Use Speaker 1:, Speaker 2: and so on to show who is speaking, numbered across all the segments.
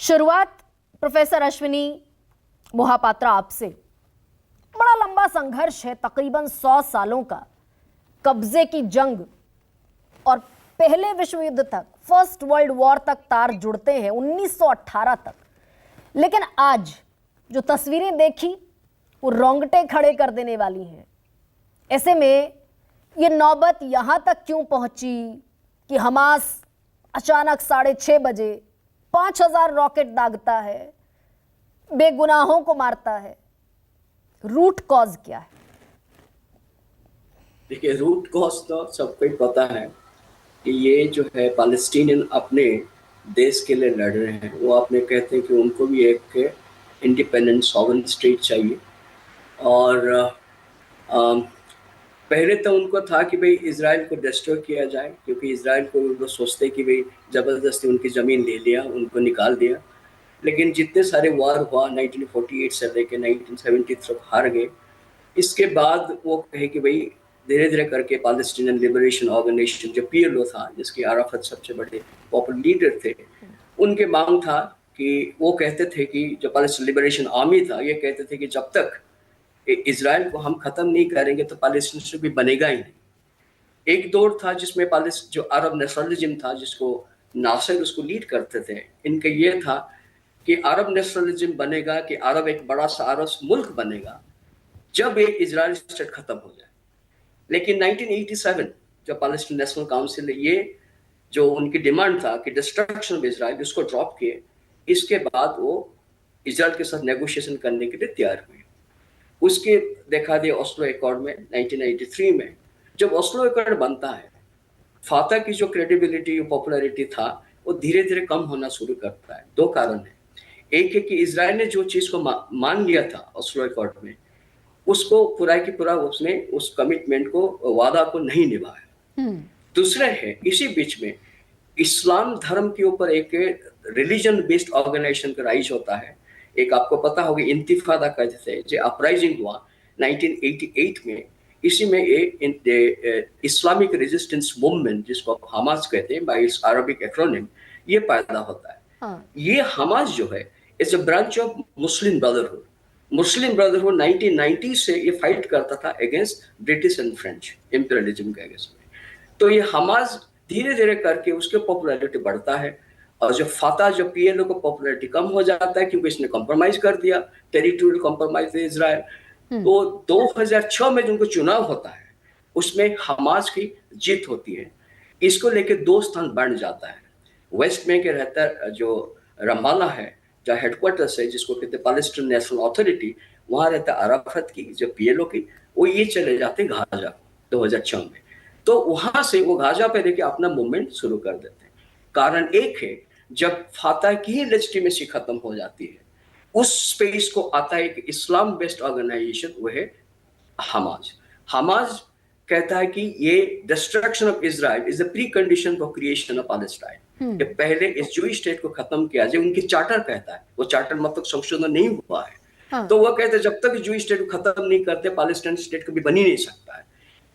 Speaker 1: शुरुआत प्रोफेसर अश्विनी मोहापात्रा आपसे। बड़ा लंबा संघर्ष है, तकरीबन 100 सालों का, कब्जे की जंग और पहले विश्व युद्ध तक, फर्स्ट वर्ल्ड वॉर तक तार जुड़ते हैं 1918 तक। लेकिन आज जो तस्वीरें देखी वो रोंगटे खड़े कर देने वाली हैं। ऐसे में ये नौबत यहां तक क्यों पहुंची कि हमास अचानक 6:30 बजे 5000 रॉकेट दागता है, बेगुनाहों को मारता है? रूट कॉज क्या है?
Speaker 2: देखिए, रूट कॉज तो सबको ही पता है कि ये जो है पैलेस्टीनियन अपने देश के लिए लड़ रहे हैं। वो अपने कहते हैं कि उनको भी एक इंडिपेंडेंट सॉवरेन स्टेट चाहिए। और पहले तो उनको था कि भाई इजराइल को डिस्ट्रॉय किया जाए, क्योंकि इजराइल को वो सोचते कि भाई ज़बरदस्ती उनकी ज़मीन ले लिया, उनको निकाल दिया। लेकिन जितने सारे वार हुआ 1948 से लेकर 1970 तक हार गए। इसके बाद वो कहे कि भाई धीरे धीरे करके पैलेस्टीनियन लिबरेशन ऑर्गेनाइजेशन जो पीएलओ था, जिसके अराफत सबसे बड़े पॉपुलर लीडर थे, उनके मांग था कि वो कहते थे कि जो पैलेस्टीन लिबरेशन आर्मी था, ये कहते थे कि जब तक इजराइल को हम खत्म नहीं करेंगे तो पैलेस्टीन से भी बनेगा ही नहीं। एक दौर था जिसमें जो अरब नेशनलिज्म था, जिसको नासिर उसको लीड करते थे, इनका ये था कि अरब नेशनलिज्म बनेगा कि अरब एक बड़ा सा अरब मुल्क बनेगा जब एक इजराइल स्टेट खत्म हो जाए। लेकिन 1987 जो पैलेस्टीन नेशनल काउंसिल, ये जो उनकी डिमांड था कि डिस्ट्रक्शन ऑफ इजराइल, उसको ड्रॉप किए। इसके बाद वो इजराइल के साथ नेगोशिएशन करने के लिए तैयार हुए। उसके देखा दिया ओस्लो एकॉर्ड में 1993 में। जब ओस्लो एकॉर्ड बनता है, फाता की जो क्रेडिबिलिटी और पॉपुलैरिटी था वो धीरे धीरे कम होना शुरू करता है। दो कारण है। एक है कि इजराइल ने जो चीज को मान लिया था ओस्लो एकॉर्ड में, उसको पूरा की पूरा उसने उस कमिटमेंट को, वादा को नहीं निभाया। दूसरा है, इसी बीच में इस्लाम धर्म के ऊपर एक रिलीजन बेस्ड ऑर्गेनाइजेशन का राइज होता है। एक आपको पता होगा इंतिफादा कहते थे, जो अपराइजिंग हुआ 1988 में। इसी में इस्लामिक रेजिस्टेंस मूवमेंट, जिसको हमास कहते हैं बाय इट्स अरबिक एक्रोनिम, ये पैदा होता है। ये हमास जो है it's a branch of Muslim brotherhood. Muslim brotherhood 1990 से ये फाइट करता था against British and French imperialism के अगेंस्ट में। तो ये हमास धीरे धीरे करके उसके पॉपुलैरिटी बढ़ता है, और जो फाता जो पीएलओ को पॉपुलैरिटी कम हो जाता है, क्योंकि इसने कॉम्प्रोमाइज कर दिया, टेरिटोरियल कॉम्प्रोमाइज विद इजराइल। तो 2006 में जिनको चुनाव होता है, उसमें हमास की जीत होती है। इसको लेके 2 स्थान बढ़ जाता है। वेस्ट में के रहता जो रमाला है, जो हेडक्वार्टर्स है, जिसको कहते हैं पैलेस्टीन नेशनल अथॉरिटी, वहां रहता अराफत की जो पीएलओ की, वो ये चले जाते गाजा 2006 में। तो वहां से वो गाजा पे लेके अपना मूवमेंट शुरू कर देते हैं। कारण एक है, जब फाता की लेजिटिमेसी खत्म हो जाती है, उस स्पेस को आता है एक इस्लाम बेस्ड ऑर्गेनाइजेशन, वो है हमास। हमास कहता है कि ये destruction of Israel is the pre condition for creation of Palestine, कि पहले इस जूइश स्टेट को खत्म किया जाए। उनकी चार्टर कहता है, वो चार्टर मतलब संशोधन नहीं हुआ है। तो वो कहते हैं जब तक जूइश स्टेट को खत्म नहीं करते, पैलेस्टाइन स्टेट कभी बन ही नहीं सकता है।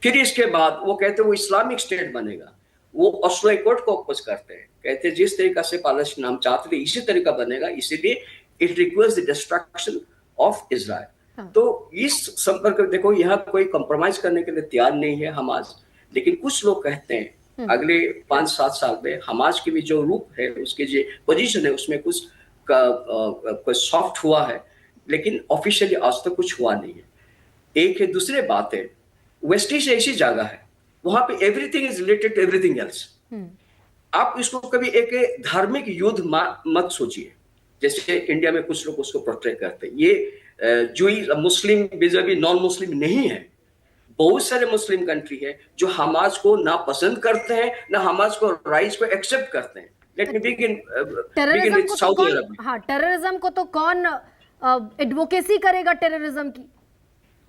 Speaker 2: फिर इसके बाद वो कहते हैं वो इस्लामिक स्टेट बनेगा। वो ओस्लो एकॉर्ड को अपोज करते हैं, कहते हैं जिस तरीका से पैलेस्टाइन हम चाहते थे इसी तरीका बनेगा, इसीलिए it requires the destruction of Israel. तो इस संपर्क देखो, यहाँ कोई कॉम्प्रोमाइज करने के लिए तैयार नहीं है हमास। लेकिन कुछ लोग कहते हैं अगले 5-7 साल में हमास की भी जो रूप है, उसकी जो पोजीशन है, उसमें कुछ सॉफ्ट हुआ है, लेकिन ऑफिशियली आज तक कुछ हुआ नहीं है। एक है। दूसरी बात है, वेस्ट ईस्ट ऐसी जगह है, वहां पे everything is related to everything else. आप इसको कभी एक धार्मिक युद्ध मत सोचिए, जैसे इंडिया में कुछ लोग उसको पोर्ट्रे करते हैं। ये जो मुस्लिम बिजबी नॉन मुस्लिम नहीं है। बहुत सारे मुस्लिम कंट्री है जो हमास को ना पसंद करते हैं, ना हमास को राइट्स को एक्सेप्ट करते हैं। Let me begin with Saudi Arabia.
Speaker 1: हाँ, टेररिज्म को तो कौन एडवोकेसी करेगा टेररिज्म की?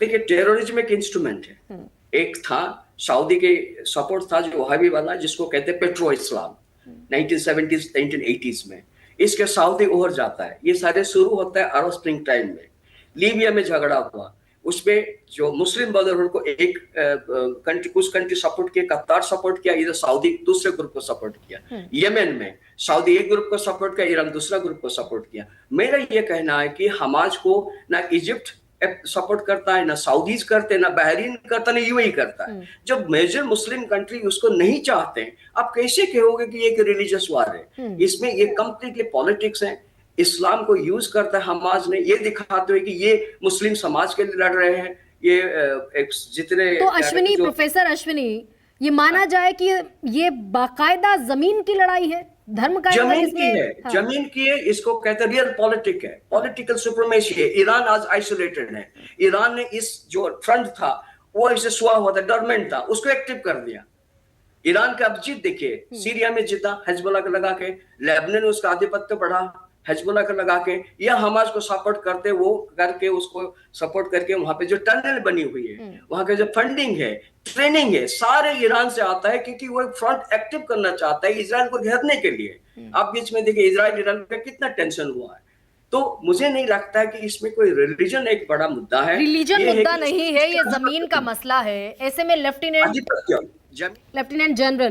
Speaker 1: देखिए,
Speaker 2: टेररिज्म एक इंस्ट्रूमेंट है। एक था सऊदी के सपोर्ट था जो वहाबी वाला, जिसको कहते हैं पेट्रो इस्लाम, 1970s 1980s में। इसके सऊदी उभर जाता है। ये सारे शुरू होता है अरब स्प्रिंग टाइम में। लीबिया में झगड़ा हुआ, उसमें जो मुस्लिम ब्रदरहुड को एक कंट्री, कुछ कंट्री सपोर्ट किया, कतार सपोर्ट किया, इधर सऊदी दूसरे ग्रुप को सपोर्ट किया। यमन में सऊदी एक ग्रुप को सपोर्ट किया, ईरान दूसरा ग्रुप को सपोर्ट किया। मेरा ये कहना है कि हमाज को ना इजिप्ट सपोर्ट करता है, ना सऊदीज करते, ना बहरीन करता, ना यूएई करता है। जब मेजर मुस्लिम कंट्री उसको नहीं चाहते हैं, आप कैसे कहोगे कि ये एक रिलीजियस वार है? इसमें ये कंप्लीटली पॉलिटिक्स है। इस्लाम को यूज करता है हमाज ने, ये दिखाते हुए कि ये मुस्लिम समाज के लिए लड़ रहे हैं। ये जितने
Speaker 1: तो अश्विनी, प्रोफेसर अश्विनी, ये माना जाए कि ये बाकायदा जमीन की लड़ाई है, धर्म का
Speaker 2: जमीन की है। हाँ। जमीन की है, इसको कहते हैं रियल पॉलिटिक है, पॉलिटिकल सुप्रीमेसी है। ईरान आज आइसोलेटेड है। ईरान ने इस जो फ्रंट था वो इसे सुहा हुआ था, डोरमेंट था, उसको एक्टिव कर दिया। ईरान का अब जीत देखिए, सीरिया में जीता हिजबुल्लाह को लगा के, लेबनान में उसका आधिपत्य बढ़ा हिजबुल्लाह को लगा के, या हमास को सपोर्ट करते, वो करके उसको सपोर्ट करके वहां पे जो टनल बनी हुई है, वहां के जो फंडिंग है, ट्रेनिंग है, सारे ईरान से आता है, क्योंकि वो फ्रंट एक्टिव करना चाहता है इजराइल को घेरने के लिए। आप बीच में देखिए इजराइल ईरान का कितना टेंशन हुआ है। तो मुझे नहीं लगता है कि इसमें कोई रिलीजन एक बड़ा मुद्दा है।
Speaker 1: रिलीजन मुद्दा नहीं है, ये जमीन का मसला है। ऐसे में लेफ्टिनेंट जनरल